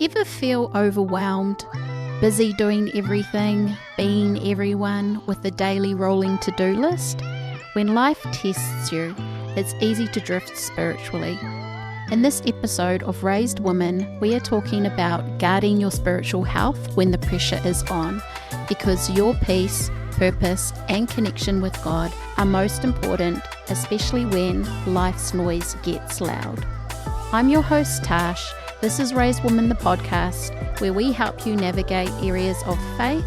Ever feel overwhelmed, busy doing everything, being everyone with a daily rolling to-do list? When life tests you, it's easy to drift spiritually. In this episode of Raised Women, we are talking about guarding your spiritual health when the pressure is on, because your peace, purpose, and connection with God are most important, especially when life's noise gets loud. I'm your host, Tash. This is Raised Women, the podcast, where we help you navigate areas of faith,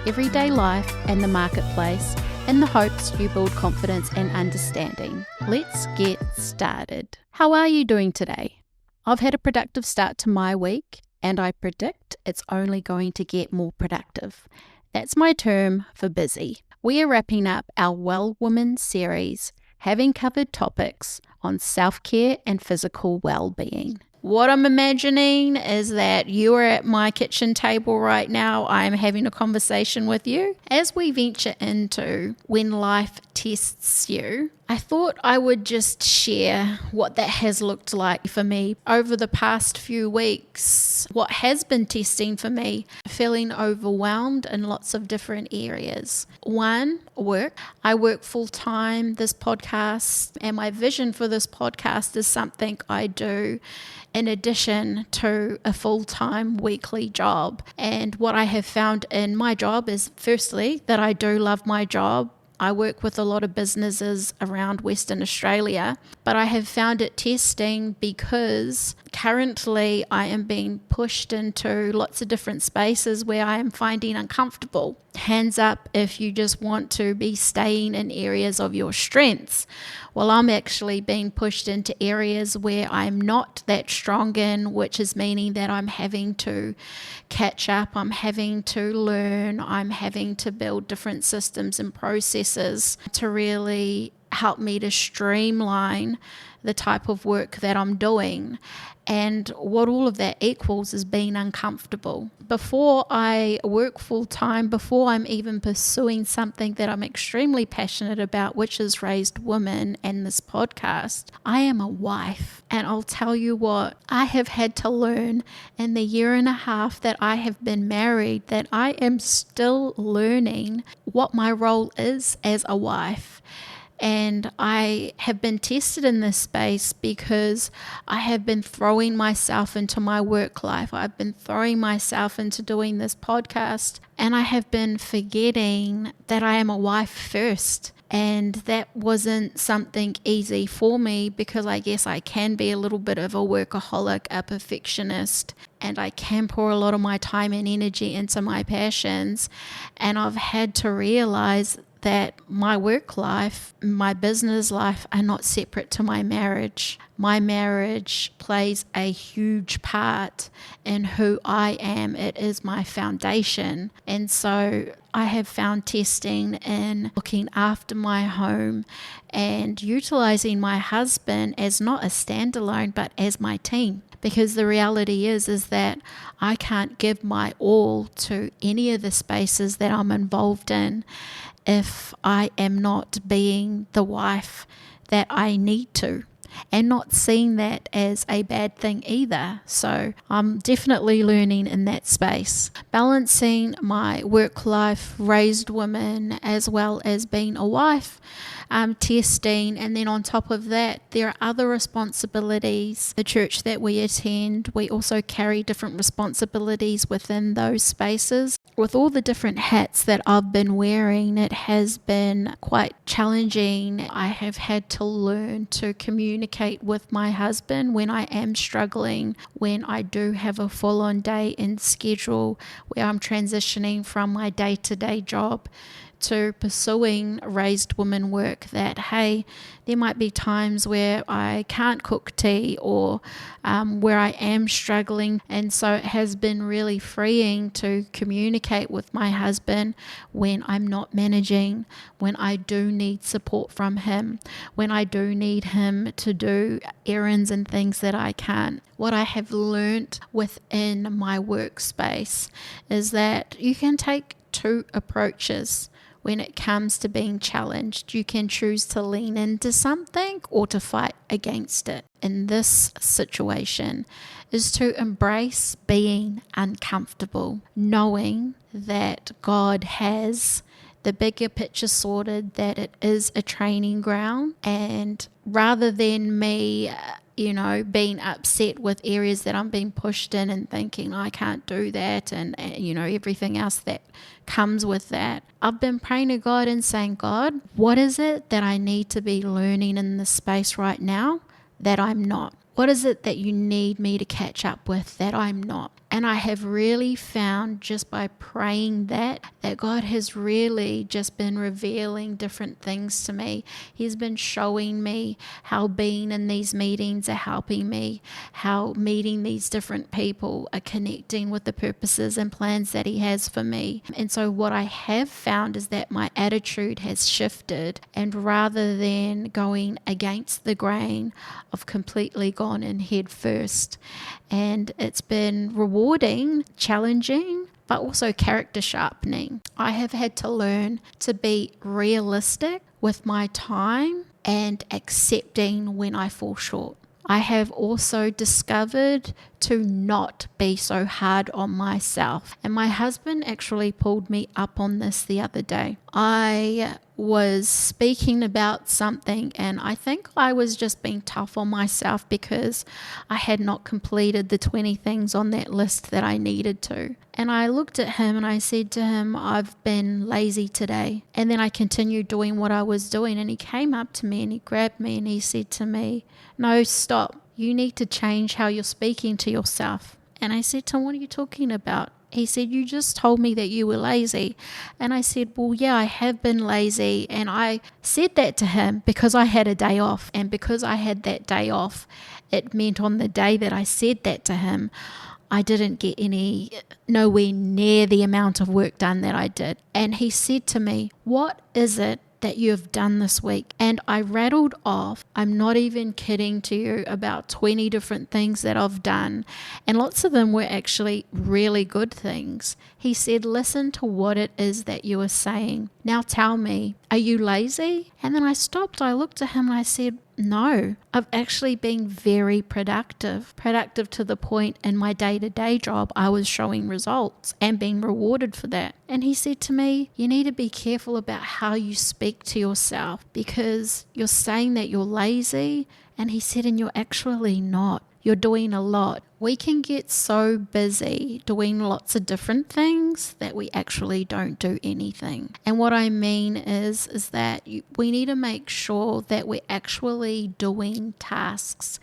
everyday life, and the marketplace in the hopes you build confidence and understanding. Let's get started. How are you doing today? I've had a productive start to my week, and I predict it's only going to get more productive. That's my term for busy. We are wrapping up our Well Women series, having covered topics on self-care and physical well-being. What I'm imagining is that you are at my kitchen table right now. I'm having a conversation with you. As we venture into when life tests you, I thought I would just share what that has looked like for me over the past few weeks. What has been testing for me, feeling overwhelmed in lots of different areas. One, work. I work full time, this podcast, and my vision for this podcast is something I do in addition to a full-time weekly job. And what I have found in my job is, firstly, that I do love my job. I work with a lot of businesses around Western Australia, but I have found it testing because currently I am being pushed into lots of different spaces where I am finding uncomfortable. Hands up if you just want to be staying in areas of your strengths. Well, I'm actually being pushed into areas where I'm not that strong in, which is meaning that I'm having to catch up, I'm having to learn, I'm having to build different systems and processes to really help me to streamline the type of work that I'm doing. And what all of that equals is being uncomfortable. Before I work full time, before I'm even pursuing something that I'm extremely passionate about, which is Raised Women and this podcast, I am a wife. And I'll tell you what, I have had to learn in the year and a half that I have been married that I am still learning what my role is as a wife. And I have been tested in this space because I have been throwing myself into my work life. I've been throwing myself into doing this podcast, and I have been forgetting that I am a wife first. And that wasn't something easy for me because I guess I can be a little bit of a workaholic, a perfectionist, and I can pour a lot of my time and energy into my passions. And I've had to realize that my work life, my business life are not separate to my marriage. My marriage plays a huge part in who I am. It is my foundation. And so I have found testing in looking after my home and utilizing my husband as not a standalone, but as my team. Because the reality is that I can't give my all to any of the spaces that I'm involved in if I am not being the wife that I need to, and not seeing that as a bad thing either. So I'm definitely learning in that space. Balancing my work life, Raised Women, as well as being a wife, testing, and then on top of that, there are other responsibilities. The church that we attend, we also carry different responsibilities within those spaces. With all the different hats that I've been wearing, it has been quite challenging. I have had to learn to communicate with my husband when I am struggling, when I do have a full-on day and schedule where I'm transitioning from my day-to-day job to pursuing Raised Women work, that, hey, there might be times where I can't cook tea or where I am struggling. And so it has been really freeing to communicate with my husband when I'm not managing, when I do need support from him, when I do need him to do errands and things that I can't. What I have learnt within my workspace is that you can take two approaches when it comes to being challenged. You can choose to lean into something or to fight against it. In this situation is to embrace being uncomfortable, knowing that God has the bigger picture sorted, that it is a training ground, and rather than me being upset with areas that I'm being pushed in and thinking I can't do that and everything else that comes with that, I've been praying to God and saying, God, what is it that I need to be learning in this space right now that I'm not? What is it that you need me to catch up with that I'm not? And I have really found just by praying that God has really just been revealing different things to me. He's been showing me how being in these meetings are helping me, how meeting these different people are connecting with the purposes and plans that He has for me. And so what I have found is that my attitude has shifted, and rather than going against the grain, I've completely gone in head first. And it's been rewarding, challenging, but also character sharpening. I have had to learn to be realistic with my time and accepting when I fall short. I have also discovered to not be so hard on myself. And my husband actually pulled me up on this the other day. I was speaking about something, and I think I was just being tough on myself because I had not completed the 20 things on that list that I needed to. And I looked at him and I said to him, I've been lazy today. And then I continued doing what I was doing, and he came up to me and he grabbed me and he said to me, no, stop. You need to change how you're speaking to yourself. And I said to him, what are you talking about? He said, you just told me that you were lazy. And I said, well, yeah, I have been lazy. And I said that to him because I had a day off. And because I had that day off, it meant on the day that I said that to him, I didn't get nowhere near the amount of work done that I did. And he said to me, what is it that you have done this week? And I rattled off, I'm not even kidding to you, about 20 different things that I've done. And lots of them were actually really good things. He said, listen to what it is that you are saying. Now tell me, are you lazy? And then I stopped. I looked at him and I said, no, I've actually been very productive to the point in my day-to-day job I was showing results and being rewarded for that. And he said to me, you need to be careful about how you speak to yourself because you're saying that you're lazy. And he said, and you're actually not. You're doing a lot. We can get so busy doing lots of different things that we actually don't do anything. And what I mean is that we need to make sure that we're actually doing tasks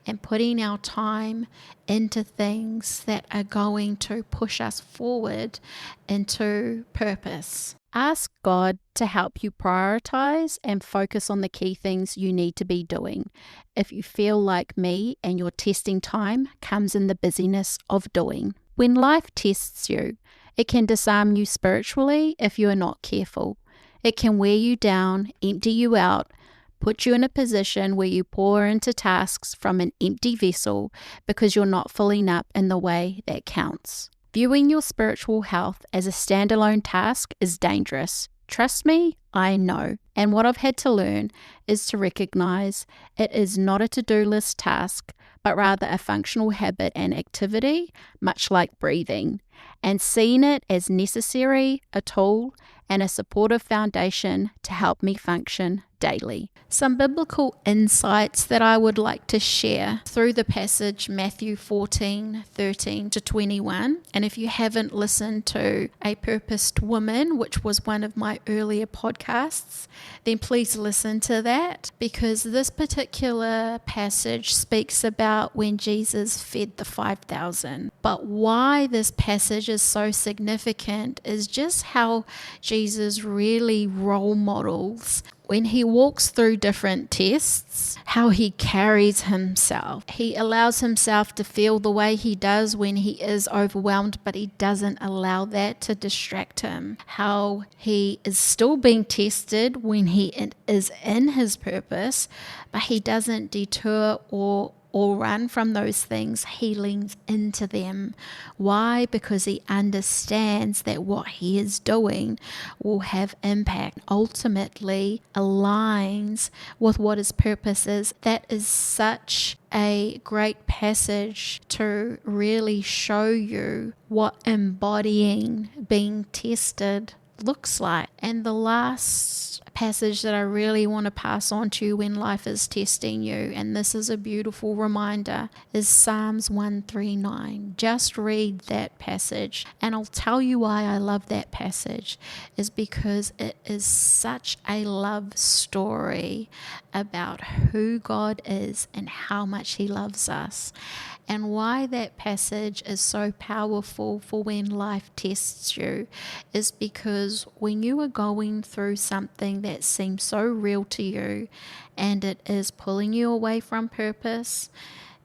and putting our time into things that are going to push us forward into purpose. Ask God to help you prioritize and focus on the key things you need to be doing. If you feel like me and your testing time comes in the busyness of doing. When life tests you, it can disarm you spiritually if you are not careful. It can wear you down, empty you out, put you in a position where you pour into tasks from an empty vessel because you're not filling up in the way that counts. Viewing your spiritual health as a standalone task is dangerous. Trust me, I know. And what I've had to learn is to recognize it is not a to-do list task, but rather a functional habit and activity, much like breathing, and seeing it as necessary, a tool, and a supportive foundation to help me function daily. Some biblical insights that I would like to share through the passage Matthew 14:13-21. And if you haven't listened to A Purposed Woman, which was one of my earlier podcasts, then please listen to that, because this particular passage speaks about when Jesus fed the 5,000. But why this passage is so significant is just how Jesus really role models when he walks through different tests, how he carries himself. He allows himself to feel the way he does when he is overwhelmed, but he doesn't allow that to distract him. How he is still being tested when he is in his purpose, but he doesn't deter or or run from those things, he leans into them. Why? Because he understands that what he is doing will have impact, ultimately aligns with what his purpose is. That is such a great passage to really show you what embodying being tested looks like. And the last passage that I really want to pass on to you when life is testing you, and this is a beautiful reminder, is Psalms 139. Just read that passage, and I'll tell you why I love that passage, is because it is such a love story about who God is and how much he loves us. And why that passage is so powerful for when life tests you is because when you are going through something that seems so real to you and it is pulling you away from purpose,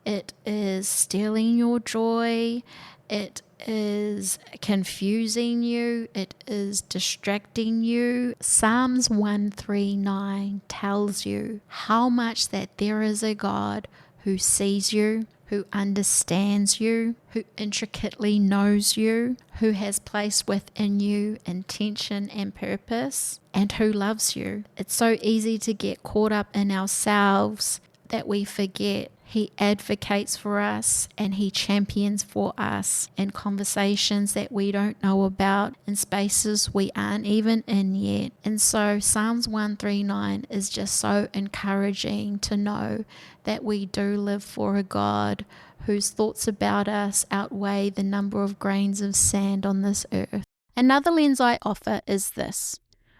it is stealing your joy, it is confusing you, it is distracting you, Psalms 139 tells you how much that there is a God who sees you, who understands you, who intricately knows you, who has placed within you intention and purpose, and who loves you. It's so easy to get caught up in ourselves that we forget he advocates for us and he champions for us in conversations that we don't know about, in spaces we aren't even in yet. And so Psalms 139 is just so encouraging to know that we do live for a God whose thoughts about us outweigh the number of grains of sand on this earth. Another lens I offer is this.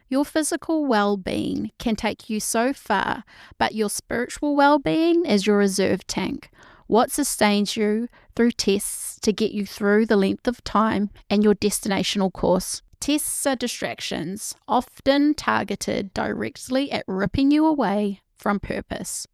Your physical well-being can take you so far, but your spiritual well-being is your reserve tank. What sustains you through tests to get you through the length of time and your destinational course. Tests are distractions, often targeted directly at ripping you away from purpose.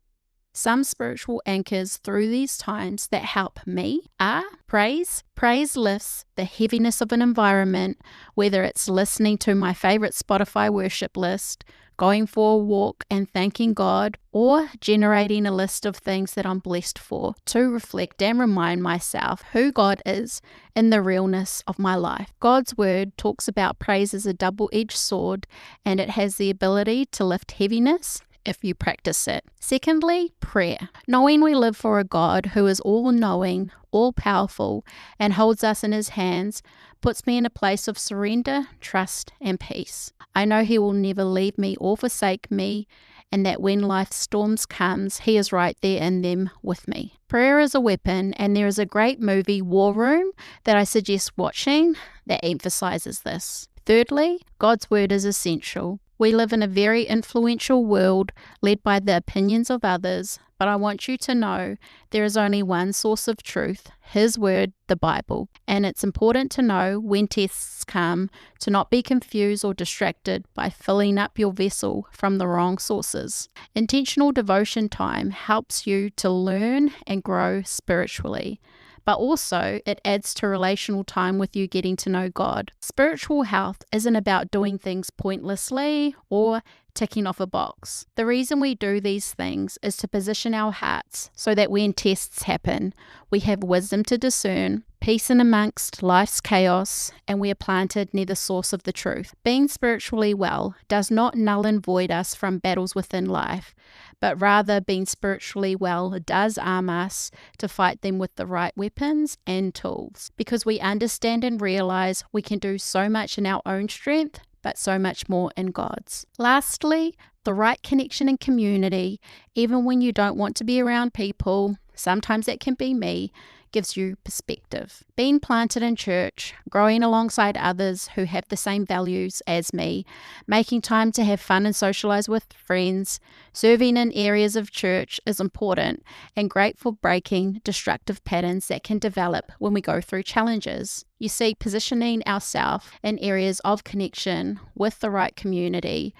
Some spiritual anchors through these times that help me are praise. Praise lifts the heaviness of an environment, whether it's listening to my favorite Spotify worship list, going for a walk and thanking God, or generating a list of things that I'm blessed for to reflect and remind myself who God is in the realness of my life. God's word talks about praise as a double-edged sword, and it has the ability to lift heaviness if you practice it. Secondly, prayer. Knowing we live for a God who is all-knowing, all-powerful, and holds us in his hands puts me in a place of surrender, trust, and peace. I know he will never leave me or forsake me, and that when life's storms comes, he is right there in them with me. Prayer is a weapon, and there is a great movie, War Room, that I suggest watching that emphasizes this. Thirdly, God's word is essential. We live in a very influential world led by the opinions of others, but I want you to know there is only one source of truth, his word, the Bible. And it's important to know when tests come to not be confused or distracted by filling up your vessel from the wrong sources. Intentional devotion time helps you to learn and grow spiritually, but also it adds to relational time with you getting to know God. Spiritual health isn't about doing things pointlessly or ticking off a box. The reason we do these things is to position our hearts so that when tests happen, we have wisdom to discern, peace in amongst life's chaos, and we are planted near the source of the truth. Being spiritually well does not null and void us from battles within life, but rather being spiritually well does arm us to fight them with the right weapons and tools, because we understand and realize we can do so much in our own strength, but so much more in God's. Lastly, the right connection and community, even when you don't want to be around people, sometimes that can be me, gives you perspective. Being planted in church, growing alongside others who have the same values as me, making time to have fun and socialize with friends, serving in areas of church is important and great for breaking destructive patterns that can develop when we go through challenges. You see, positioning ourselves in areas of connection with the right community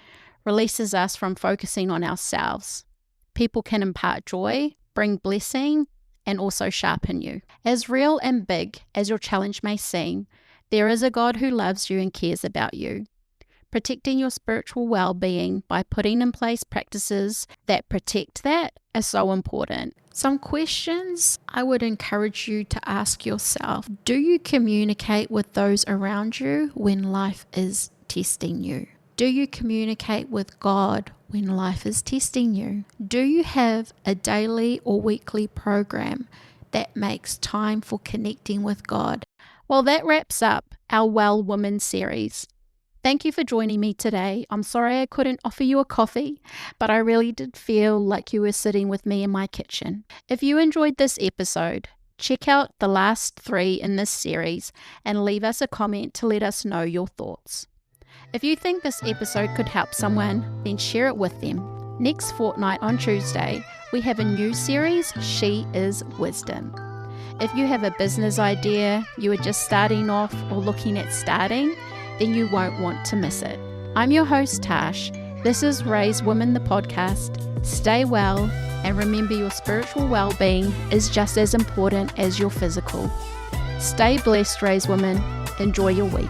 releases us from focusing on ourselves. People can impart joy, bring blessing, and also sharpen you. As real and big as your challenge may seem, there is a God who loves you and cares about you. protecting your spiritual well-being by putting in place practices that protect that is so important. Some questions I would encourage you to ask yourself. Do you communicate with those around you when life is testing you? Do you communicate with God when life is testing you? Do you have a daily or weekly program that makes time for connecting with God? Well, that wraps up our Well Women series. Thank you for joining me today. I'm sorry I couldn't offer you a coffee, but I really did feel like you were sitting with me in my kitchen. If you enjoyed this episode, check out the last 3 in this series and leave us a comment to let us know your thoughts. If you think this episode could help someone, then share it with them. Next fortnight on Tuesday, we have a new series, She is Wisdom. If you have a business idea, you are just starting off or looking at starting, then you won't want to miss it. I'm your host, Tash. This is Raise Women, the podcast. Stay well, and remember your spiritual well-being is just as important as your physical. Stay blessed, Raise Women. Enjoy your week.